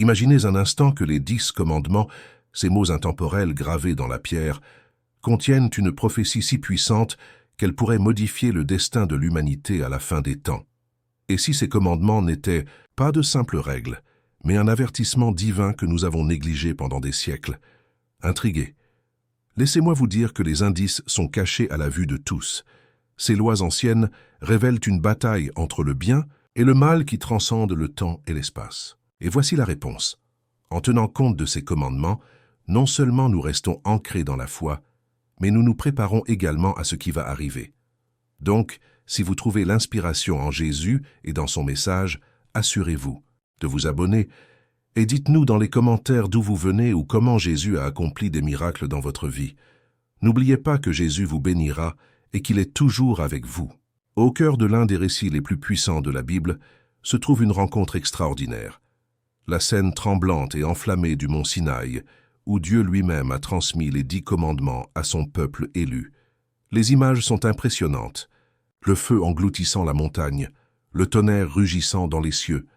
Imaginez un instant que les 10 commandements, ces mots intemporels gravés dans la pierre, contiennent une prophétie si puissante qu'elle pourrait modifier le destin de l'humanité à la fin des temps. Et si ces commandements n'étaient pas de simples règles, mais un avertissement divin que nous avons négligé pendant des siècles? Intrigués, laissez-moi vous dire que les indices sont cachés à la vue de tous. Ces lois anciennes révèlent une bataille entre le bien et le mal qui transcende le temps et l'espace. Et voici la réponse. En tenant compte de ces commandements, non seulement nous restons ancrés dans la foi, mais nous nous préparons également à ce qui va arriver. Donc, si vous trouvez l'inspiration en Jésus et dans son message, assurez-vous de vous abonner et dites-nous dans les commentaires d'où vous venez ou comment Jésus a accompli des miracles dans votre vie. N'oubliez pas que Jésus vous bénira et qu'il est toujours avec vous. Au cœur de l'un des récits les plus puissants de la Bible se trouve une rencontre extraordinaire. La scène tremblante et enflammée du mont Sinaï, où Dieu lui-même a transmis les 10 commandements à son peuple élu. Les images sont impressionnantes. Le feu engloutissant la montagne, le tonnerre rugissant dans les cieux,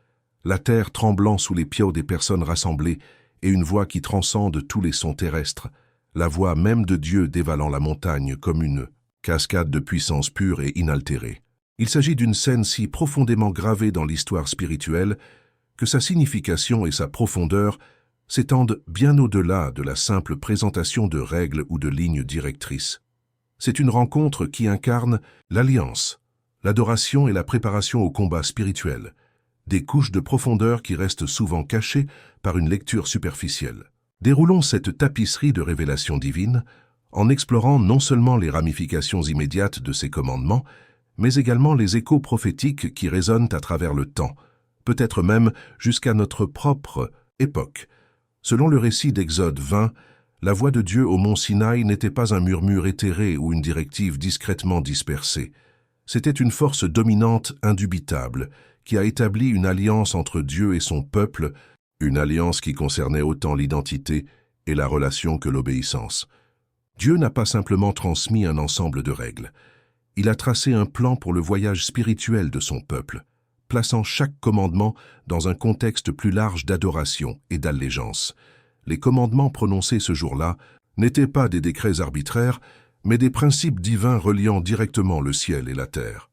la terre tremblant sous les pieds des personnes rassemblées et une voix qui transcende tous les sons terrestres, la voix même de Dieu dévalant la montagne comme une cascade de puissance pure et inaltérée. Il s'agit d'une scène si profondément gravée dans l'histoire spirituelle que sa signification et sa profondeur s'étendent bien au-delà de la simple présentation de règles ou de lignes directrices. C'est une rencontre qui incarne l'alliance, l'adoration et la préparation au combat spirituel, des couches de profondeur qui restent souvent cachées par une lecture superficielle. Déroulons cette tapisserie de révélations divines en explorant non seulement les ramifications immédiates de ces commandements, mais également les échos prophétiques qui résonnent à travers le temps, peut-être même jusqu'à notre propre époque. Selon le récit d'Exode 20, la voix de Dieu au mont Sinaï n'était pas un murmure éthéré ou une directive discrètement dispersée. C'était une force dominante indubitable qui a établi une alliance entre Dieu et son peuple, une alliance qui concernait autant l'identité et la relation que l'obéissance. Dieu n'a pas simplement transmis un ensemble de règles. Il a tracé un plan pour le voyage spirituel de son peuple, plaçant chaque commandement dans un contexte plus large d'adoration et d'allégeance. Les commandements prononcés ce jour-là n'étaient pas des décrets arbitraires, mais des principes divins reliant directement le ciel et la terre.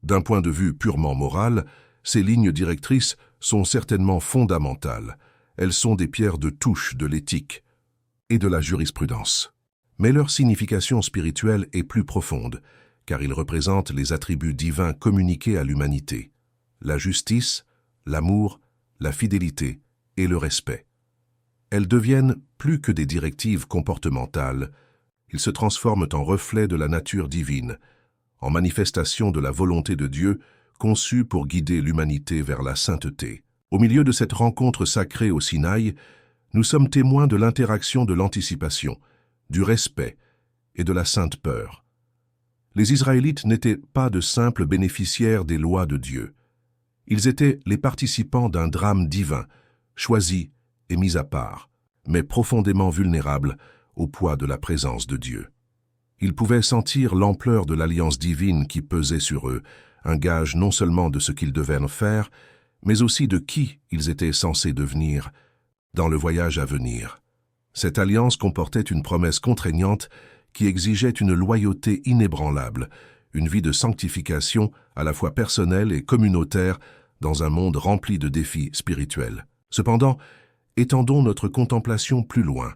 D'un point de vue purement moral, ces lignes directrices sont certainement fondamentales. Elles sont des pierres de touche de l'éthique et de la jurisprudence. Mais leur signification spirituelle est plus profonde, car ils représentent les attributs divins communiqués à l'humanité: la justice, l'amour, la fidélité et le respect. Elles deviennent plus que des directives comportementales, ils se transforment en reflets de la nature divine, en manifestation de la volonté de Dieu conçue pour guider l'humanité vers la sainteté. Au milieu de cette rencontre sacrée au Sinaï, nous sommes témoins de l'interaction de l'anticipation, du respect et de la sainte peur. Les Israélites n'étaient pas de simples bénéficiaires des lois de Dieu. Ils étaient les participants d'un drame divin, choisi et mis à part, mais profondément vulnérables au poids de la présence de Dieu. Ils pouvaient sentir l'ampleur de l'alliance divine qui pesait sur eux, un gage non seulement de ce qu'ils devaient faire, mais aussi de qui ils étaient censés devenir dans le voyage à venir. Cette alliance comportait une promesse contraignante qui exigeait une loyauté inébranlable, une vie de sanctification à la fois personnelle et communautaire dans un monde rempli de défis spirituels. Cependant, étendons notre contemplation plus loin,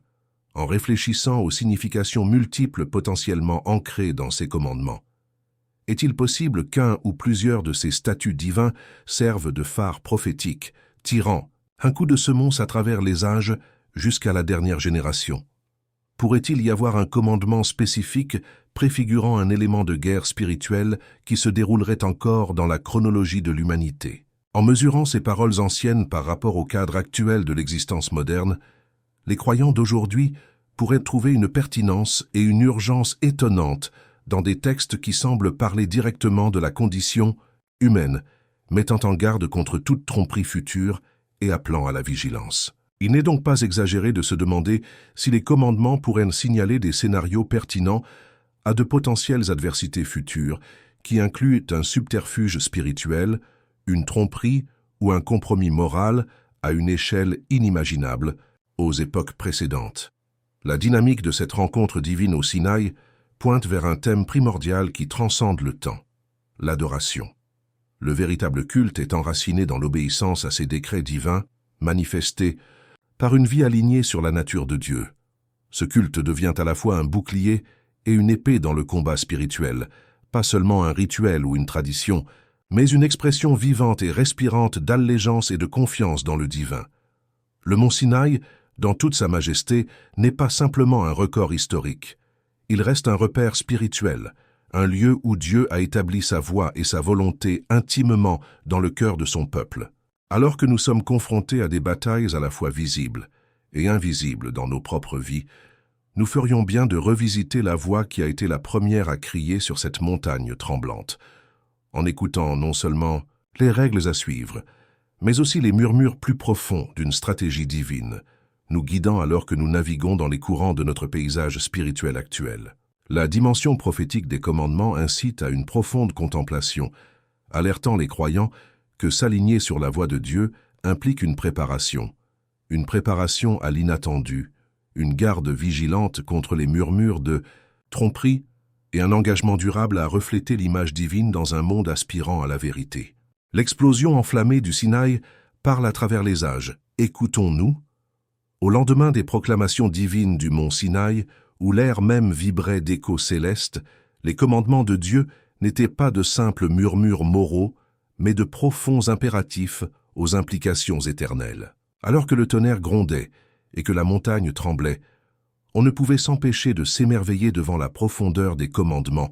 en réfléchissant aux significations multiples potentiellement ancrées dans ces commandements. Est-il possible qu'un ou plusieurs de ces statuts divins servent de phare prophétique, tirant un coup de semonce à travers les âges jusqu'à la dernière génération? Pourrait-il y avoir un commandement spécifique préfigurant un élément de guerre spirituelle qui se déroulerait encore dans la chronologie de l'humanité? En mesurant ces paroles anciennes par rapport au cadre actuel de l'existence moderne, les croyants d'aujourd'hui pourraient trouver une pertinence et une urgence étonnantes dans des textes qui semblent parler directement de la condition humaine, mettant en garde contre toute tromperie future et appelant à la vigilance. Il n'est donc pas exagéré de se demander si les commandements pourraient signaler des scénarios pertinents à de potentielles adversités futures qui incluent un subterfuge spirituel, une tromperie ou un compromis moral à une échelle inimaginable aux époques précédentes. La dynamique de cette rencontre divine au Sinaï pointe vers un thème primordial qui transcende le temps, l'adoration. Le véritable culte est enraciné dans l'obéissance à ces décrets divins, manifestés par une vie alignée sur la nature de Dieu. Ce culte devient à la fois un bouclier et une épée dans le combat spirituel, pas seulement un rituel ou une tradition, mais une expression vivante et respirante d'allégeance et de confiance dans le divin. Le mont Sinaï, dans toute sa majesté, n'est pas simplement un record historique. Il reste un repère spirituel, un lieu où Dieu a établi sa voix et sa volonté intimement dans le cœur de son peuple. Alors que nous sommes confrontés à des batailles à la fois visibles et invisibles dans nos propres vies, nous ferions bien de revisiter la voix qui a été la première à crier sur cette montagne tremblante, en écoutant non seulement les règles à suivre, mais aussi les murmures plus profonds d'une stratégie divine, nous guidant alors que nous naviguons dans les courants de notre paysage spirituel actuel. La dimension prophétique des commandements incite à une profonde contemplation, alertant les croyants que s'aligner sur la voie de Dieu implique une préparation à l'inattendu, une garde vigilante contre les murmures de tromperie et un engagement durable à refléter l'image divine dans un monde aspirant à la vérité. L'explosion enflammée du Sinaï parle à travers les âges. Écoutons-nous? Au lendemain des proclamations divines du mont Sinaï, où l'air même vibrait d'échos célestes, les commandements de Dieu n'étaient pas de simples murmures moraux, mais de profonds impératifs aux implications éternelles. Alors que le tonnerre grondait et que la montagne tremblait, on ne pouvait s'empêcher de s'émerveiller devant la profondeur des commandements,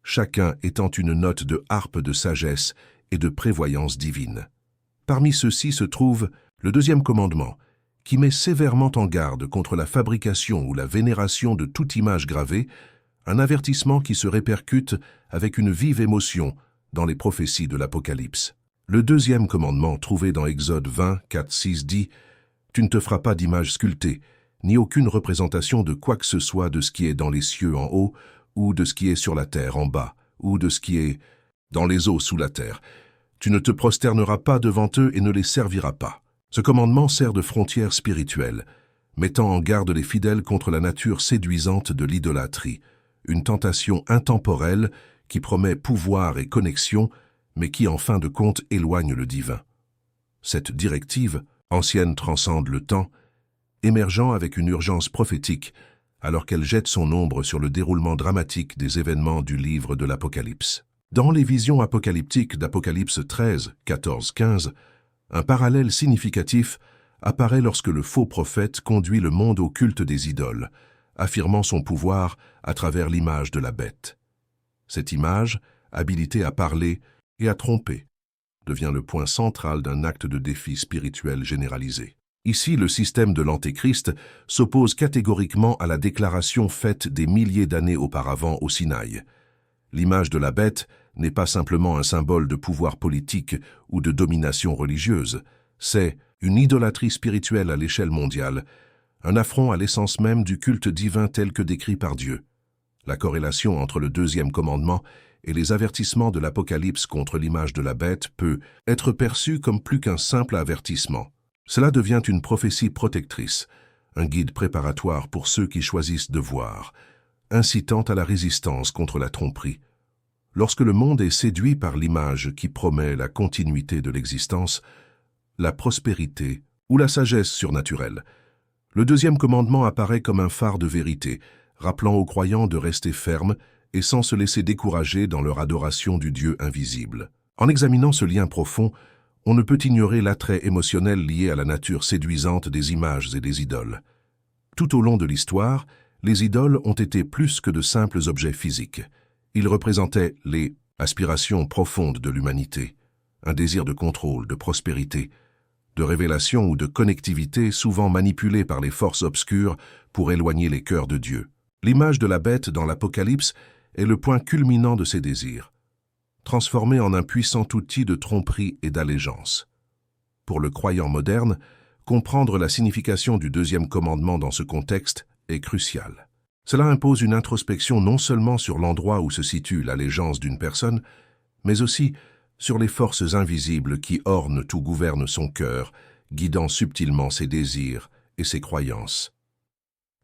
chacun étant une note de harpe de sagesse et de prévoyance divine. Parmi ceux-ci se trouve le deuxième commandement, qui met sévèrement en garde contre la fabrication ou la vénération de toute image gravée, un avertissement qui se répercute avec une vive émotion dans les prophéties de l'Apocalypse. Le deuxième commandement, trouvé dans Exode 20, 4, 6, dit « Tu ne te feras pas d'image sculptée, ni aucune représentation de quoi que ce soit de ce qui est dans les cieux en haut, ou de ce qui est sur la terre en bas, ou de ce qui est dans les eaux sous la terre. Tu ne te prosterneras pas devant eux et ne les serviras pas. » Ce commandement sert de frontière spirituelle, mettant en garde les fidèles contre la nature séduisante de l'idolâtrie, une tentation intemporelle qui promet pouvoir et connexion, mais qui en fin de compte éloigne le divin. Cette directive, ancienne transcende le temps, émergeant avec une urgence prophétique, alors qu'elle jette son ombre sur le déroulement dramatique des événements du livre de l'Apocalypse. Dans les visions apocalyptiques d'Apocalypse 13, 14, 15, un parallèle significatif apparaît lorsque le faux prophète conduit le monde au culte des idoles, affirmant son pouvoir à travers l'image de la bête. Cette image, habilitée à parler et à tromper, devient le point central d'un acte de défi spirituel généralisé. Ici, le système de l'Antéchrist s'oppose catégoriquement à la déclaration faite des milliers d'années auparavant au Sinaï. L'image de la bête n'est pas simplement un symbole de pouvoir politique ou de domination religieuse, c'est une idolâtrie spirituelle à l'échelle mondiale, un affront à l'essence même du culte divin tel que décrit par Dieu. La corrélation entre le deuxième commandement et les avertissements de l'Apocalypse contre l'image de la bête peut être perçue comme plus qu'un simple avertissement. Cela devient une prophétie protectrice, un guide préparatoire pour ceux qui choisissent de voir, incitant à la résistance contre la tromperie. Lorsque le monde est séduit par l'image qui promet la continuité de l'existence, la prospérité ou la sagesse surnaturelle, le deuxième commandement apparaît comme un phare de vérité, rappelant aux croyants de rester fermes et sans se laisser décourager dans leur adoration du Dieu invisible. En examinant ce lien profond, on ne peut ignorer l'attrait émotionnel lié à la nature séduisante des images et des idoles. Tout au long de l'histoire, les idoles ont été plus que de simples objets physiques. Ils représentaient les aspirations profondes de l'humanité, un désir de contrôle, de prospérité, de révélation ou de connectivité souvent manipulés par les forces obscures pour éloigner les cœurs de Dieu. L'image de la bête dans l'Apocalypse est le point culminant de ces désirs, transformé en un puissant outil de tromperie et d'allégeance. Pour le croyant moderne, comprendre la signification du deuxième commandement dans ce contexte est crucial. Cela impose une introspection non seulement sur l'endroit où se situe l'allégeance d'une personne, mais aussi sur les forces invisibles qui ornent ou gouvernent son cœur, guidant subtilement ses désirs et ses croyances.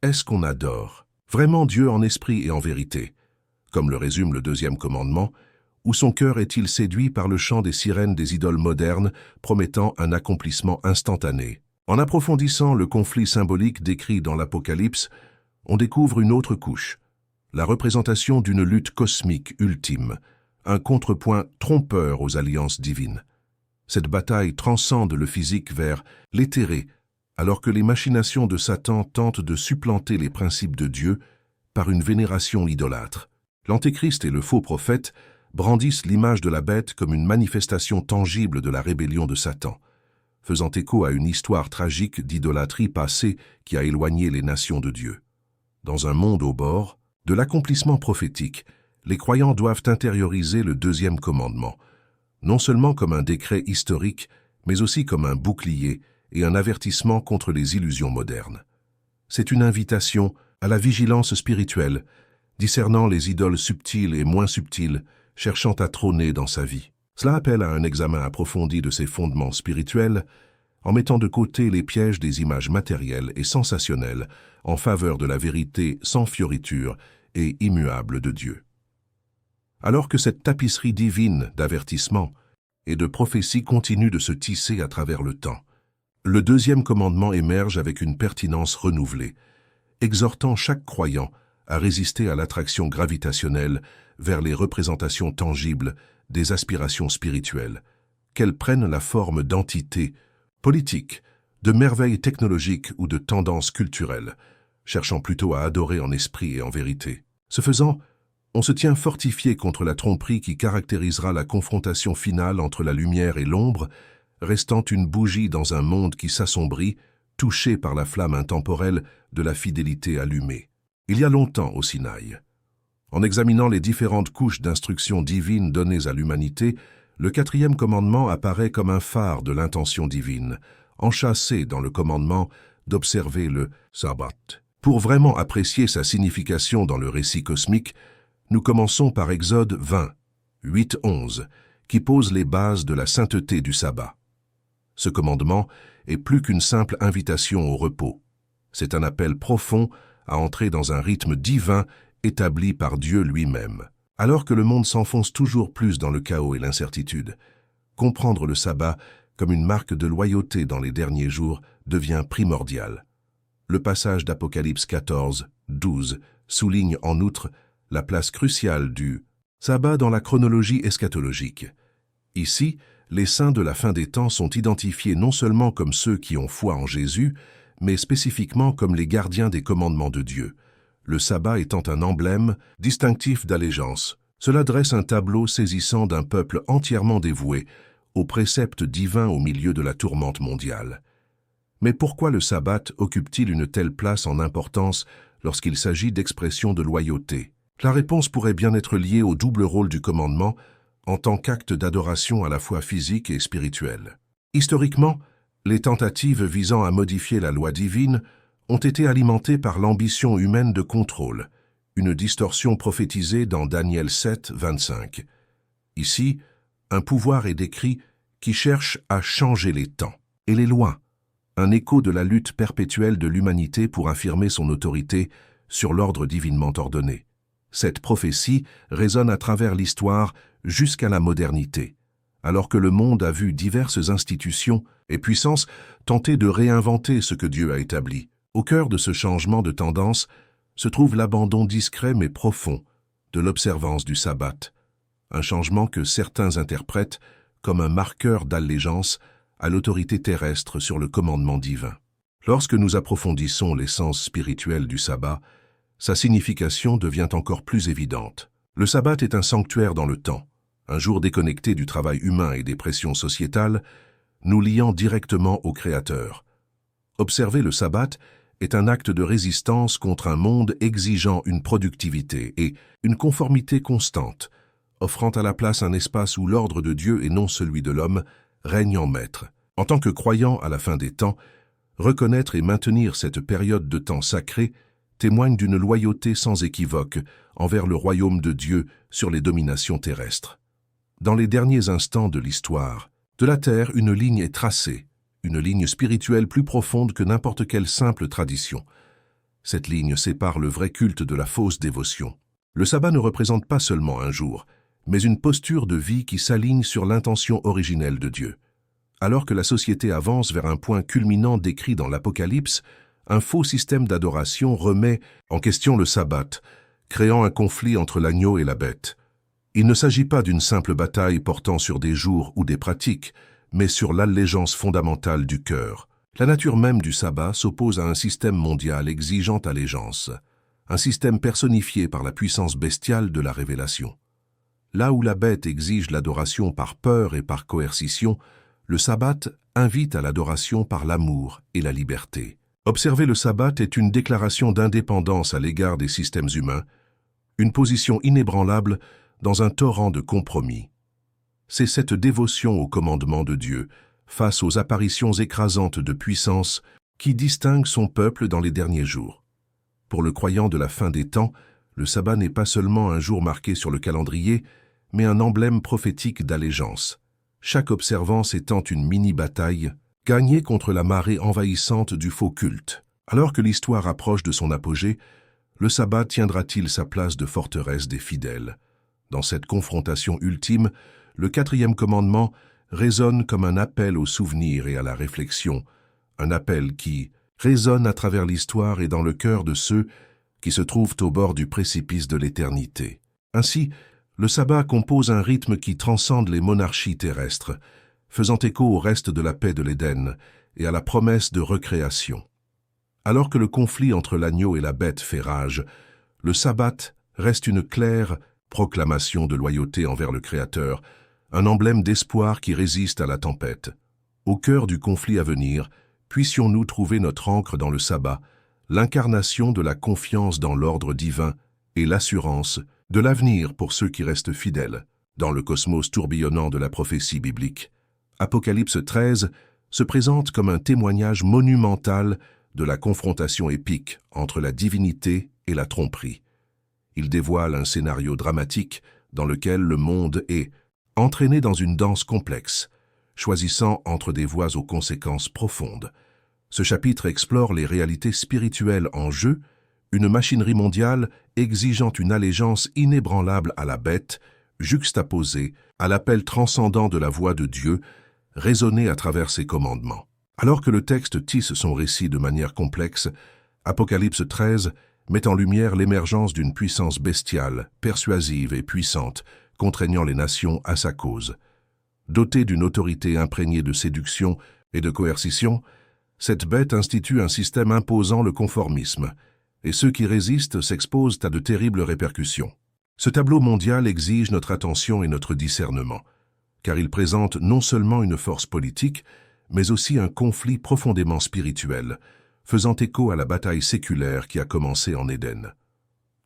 Est-ce qu'on adore vraiment Dieu en esprit et en vérité, comme le résume le deuxième commandement, ou son cœur est-il séduit par le chant des sirènes des idoles modernes promettant un accomplissement instantané? En approfondissant le conflit symbolique décrit dans l'Apocalypse, on découvre une autre couche, la représentation d'une lutte cosmique ultime, un contrepoint trompeur aux alliances divines. Cette bataille transcende le physique vers l'éthéré, alors que les machinations de Satan tentent de supplanter les principes de Dieu par une vénération idolâtre. L'Antéchrist et le faux prophète brandissent l'image de la bête comme une manifestation tangible de la rébellion de Satan, faisant écho à une histoire tragique d'idolâtrie passée qui a éloigné les nations de Dieu. Dans un monde au bord de l'accomplissement prophétique, les croyants doivent intérioriser le deuxième commandement, non seulement comme un décret historique, mais aussi comme un bouclier et un avertissement contre les illusions modernes. C'est une invitation à la vigilance spirituelle, discernant les idoles subtiles et moins subtiles, cherchant à trôner dans sa vie. Cela appelle à un examen approfondi de ses fondements spirituels, en mettant de côté les pièges des images matérielles et sensationnelles en faveur de la vérité sans fioriture et immuable de Dieu. Alors que cette tapisserie divine d'avertissement et de prophétie continue de se tisser à travers le temps, le deuxième commandement émerge avec une pertinence renouvelée, exhortant chaque croyant à résister à l'attraction gravitationnelle vers les représentations tangibles des aspirations spirituelles, qu'elles prennent la forme d'entités politiques, de merveilles technologiques ou de tendances culturelles, cherchant plutôt à adorer en esprit et en vérité. Ce faisant, on se tient fortifié contre la tromperie qui caractérisera la confrontation finale entre la lumière et l'ombre, restant une bougie dans un monde qui s'assombrit, touché par la flamme intemporelle de la fidélité allumée. Il y a longtemps au Sinaï. En examinant les différentes couches d'instructions divines données à l'humanité, le quatrième commandement apparaît comme un phare de l'intention divine, enchâssé dans le commandement d'observer le sabbat. Pour vraiment apprécier sa signification dans le récit cosmique, nous commençons par Exode 20, 8-11, qui pose les bases de la sainteté du sabbat. Ce commandement est plus qu'une simple invitation au repos. C'est un appel profond à entrer dans un rythme divin établi par Dieu lui-même. Alors que le monde s'enfonce toujours plus dans le chaos et l'incertitude, comprendre le sabbat comme une marque de loyauté dans les derniers jours devient primordial. Le passage d'Apocalypse 14, 12 souligne en outre la place cruciale du sabbat dans la chronologie eschatologique. Ici, les saints de la fin des temps sont identifiés non seulement comme ceux qui ont foi en Jésus, mais spécifiquement comme les gardiens des commandements de Dieu, le sabbat étant un emblème distinctif d'allégeance. Cela dresse un tableau saisissant d'un peuple entièrement dévoué aux préceptes divins au milieu de la tourmente mondiale. Mais pourquoi le sabbat occupe-t-il une telle place en importance lorsqu'il s'agit d'expression de loyauté? La réponse pourrait bien être liée au double rôle du commandement en tant qu'acte d'adoration à la fois physique et spirituelle. Historiquement, les tentatives visant à modifier la loi divine ont été alimentées par l'ambition humaine de contrôle, une distorsion prophétisée dans Daniel 7, 25. Ici, un pouvoir est décrit qui cherche à changer les temps et les lois, un écho de la lutte perpétuelle de l'humanité pour affirmer son autorité sur l'ordre divinement ordonné. Cette prophétie résonne à travers l'histoire jusqu'à la modernité, alors que le monde a vu diverses institutions et puissances tenter de réinventer ce que Dieu a établi. Au cœur de ce changement de tendance se trouve l'abandon discret mais profond de l'observance du sabbat, un changement que certains interprètent comme un marqueur d'allégeance à l'autorité terrestre sur le commandement divin. Lorsque nous approfondissons l'essence spirituelle du sabbat, sa signification devient encore plus évidente. Le sabbat est un sanctuaire dans le temps, un jour déconnecté du travail humain et des pressions sociétales, nous liant directement au Créateur. Observer le sabbat est un acte de résistance contre un monde exigeant une productivité et une conformité constante, offrant à la place un espace où l'ordre de Dieu et non celui de l'homme règne en maître. En tant que croyant à la fin des temps, reconnaître et maintenir cette période de temps sacré témoigne d'une loyauté sans équivoque envers le royaume de Dieu sur les dominations terrestres. Dans les derniers instants de l'histoire, de la terre une ligne est tracée, une ligne spirituelle plus profonde que n'importe quelle simple tradition. Cette ligne sépare le vrai culte de la fausse dévotion. Le sabbat ne représente pas seulement un jour, mais une posture de vie qui s'aligne sur l'intention originelle de Dieu. Alors que la société avance vers un point culminant décrit dans l'Apocalypse, un faux système d'adoration remet en question le sabbat, créant un conflit entre l'agneau et la bête. Il ne s'agit pas d'une simple bataille portant sur des jours ou des pratiques, mais sur l'allégeance fondamentale du cœur. La nature même du sabbat s'oppose à un système mondial exigeant allégeance, un système personnifié par la puissance bestiale de la révélation. Là où la bête exige l'adoration par peur et par coercition, le sabbat invite à l'adoration par l'amour et la liberté. Observer le sabbat est une déclaration d'indépendance à l'égard des systèmes humains, une position inébranlable dans un torrent de compromis. C'est cette dévotion au commandement de Dieu, face aux apparitions écrasantes de puissance, qui distingue son peuple dans les derniers jours. Pour le croyant de la fin des temps, le sabbat n'est pas seulement un jour marqué sur le calendrier, mais un emblème prophétique d'allégeance. Chaque observance étant une mini-bataille, gagnée contre la marée envahissante du faux culte. Alors que l'histoire approche de son apogée, le sabbat tiendra-t-il sa place de forteresse des fidèles? Dans cette confrontation ultime, le 4e commandement résonne comme un appel au souvenir et à la réflexion, un appel qui résonne à travers l'histoire et dans le cœur de ceux qui se trouvent au bord du précipice de l'éternité. Ainsi, le sabbat compose un rythme qui transcende les monarchies terrestres, faisant écho au reste de la paix de l'Éden et à la promesse de recréation. Alors que le conflit entre l'agneau et la bête fait rage, le sabbat reste une claire proclamation de loyauté envers le Créateur, un emblème d'espoir qui résiste à la tempête. Au cœur du conflit à venir, puissions-nous trouver notre ancre dans le sabbat, l'incarnation de la confiance dans l'ordre divin et l'assurance de l'avenir pour ceux qui restent fidèles. Dans le cosmos tourbillonnant de la prophétie biblique, Apocalypse 13 se présente comme un témoignage monumental de la confrontation épique entre la divinité et la tromperie. Il dévoile un scénario dramatique dans lequel le monde est entraîné dans une danse complexe, choisissant entre des voies aux conséquences profondes. Ce chapitre explore les réalités spirituelles en jeu, une machinerie mondiale exigeant une allégeance inébranlable à la bête, juxtaposée à l'appel transcendant de la voix de Dieu, résonné à travers ses commandements. Alors que le texte tisse son récit de manière complexe, Apocalypse 13 met en lumière l'émergence d'une puissance bestiale, persuasive et puissante, contraignant les nations à sa cause. Dotée d'une autorité imprégnée de séduction et de coercition, cette bête institue un système imposant le conformisme, et ceux qui résistent s'exposent à de terribles répercussions. Ce tableau mondial exige notre attention et notre discernement, car il présente non seulement une force politique, mais aussi un conflit profondément spirituel, faisant écho à la bataille séculaire qui a commencé en Éden.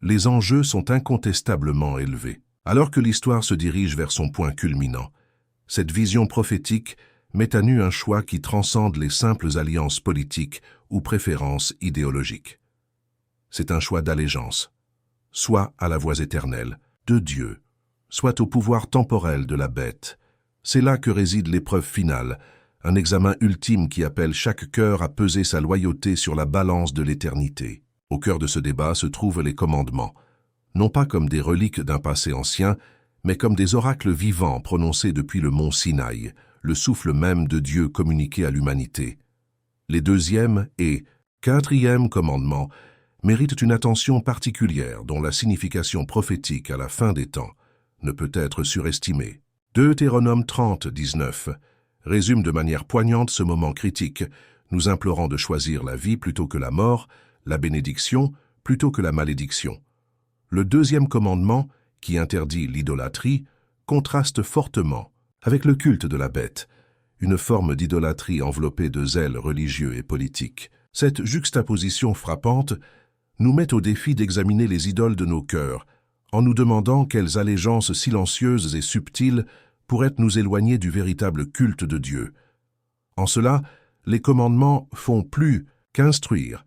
Les enjeux sont incontestablement élevés. Alors que l'histoire se dirige vers son point culminant, cette vision prophétique met à nu un choix qui transcende les simples alliances politiques ou préférences idéologiques. C'est un choix d'allégeance, soit à la voix éternelle de Dieu, soit au pouvoir temporel de la bête. C'est là que réside l'épreuve finale, un examen ultime qui appelle chaque cœur à peser sa loyauté sur la balance de l'éternité. Au cœur de ce débat se trouvent les commandements, non pas comme des reliques d'un passé ancien, mais comme des oracles vivants prononcés depuis le mont Sinaï, le souffle même de Dieu communiqué à l'humanité. Les 2e et 4e commandements méritent une attention particulière dont la signification prophétique à la fin des temps ne peut être surestimée. Deutéronome 30, 19 résume de manière poignante ce moment critique, nous implorant de choisir la vie plutôt que la mort, la bénédiction plutôt que la malédiction. Le 2e commandement, qui interdit l'idolâtrie, contraste fortement avec le culte de la bête, une forme d'idolâtrie enveloppée de zèle religieux et politique. Cette juxtaposition frappante nous met au défi d'examiner les idoles de nos cœurs, en nous demandant quelles allégeances silencieuses et subtiles pourraient nous éloigner du véritable culte de Dieu. En cela, les commandements font plus qu'instruire,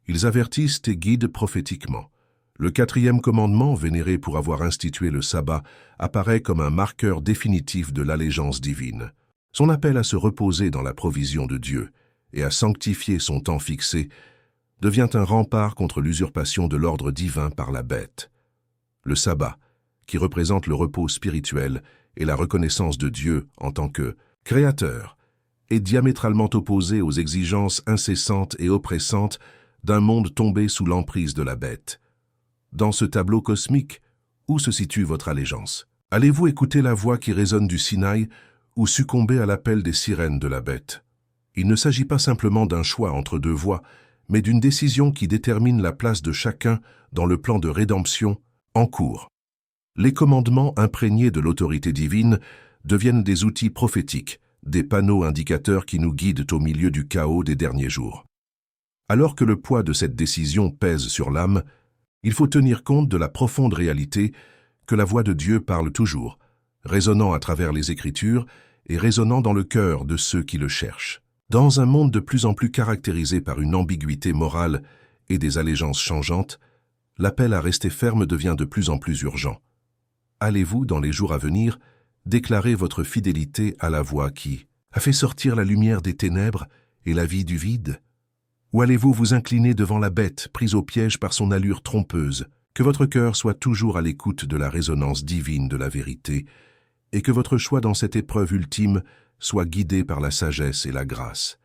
ils avertissent et guident prophétiquement. Le 4e commandement, vénéré pour avoir institué le sabbat, apparaît comme un marqueur définitif de l'allégeance divine. Son appel à se reposer dans la provision de Dieu et à sanctifier son temps fixé devient un rempart contre l'usurpation de l'ordre divin par la bête. Le sabbat, qui représente le repos spirituel et la reconnaissance de Dieu en tant que créateur, est diamétralement opposé aux exigences incessantes et oppressantes d'un monde tombé sous l'emprise de la bête. Dans ce tableau cosmique, où se situe votre allégeance? Allez-vous écouter la voix qui résonne du Sinaï ou succomber à l'appel des sirènes de la bête? Il ne s'agit pas simplement d'un choix entre deux voies, mais d'une décision qui détermine la place de chacun dans le plan de rédemption en cours. Les commandements imprégnés de l'autorité divine deviennent des outils prophétiques, des panneaux indicateurs qui nous guident au milieu du chaos des derniers jours. Alors que le poids de cette décision pèse sur l'âme, il faut tenir compte de la profonde réalité que la voix de Dieu parle toujours, résonnant à travers les Écritures et résonnant dans le cœur de ceux qui le cherchent. Dans un monde de plus en plus caractérisé par une ambiguïté morale et des allégeances changeantes, l'appel à rester ferme devient de plus en plus urgent. Allez-vous, dans les jours à venir, déclarer votre fidélité à la voix qui a fait sortir la lumière des ténèbres et la vie du vide? Ou allez-vous vous incliner devant la bête prise au piège par son allure trompeuse? Que votre cœur soit toujours à l'écoute de la résonance divine de la vérité et que votre choix dans cette épreuve ultime soit guidé par la sagesse et la grâce.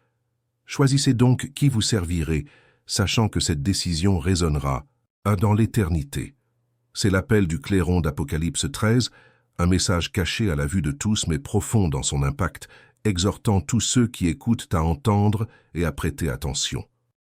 Choisissez donc qui vous servirez, sachant que cette décision résonnera dans l'éternité. C'est l'appel du clairon d'Apocalypse 13, un message caché à la vue de tous mais profond dans son impact, exhortant tous ceux qui écoutent à entendre et à prêter attention.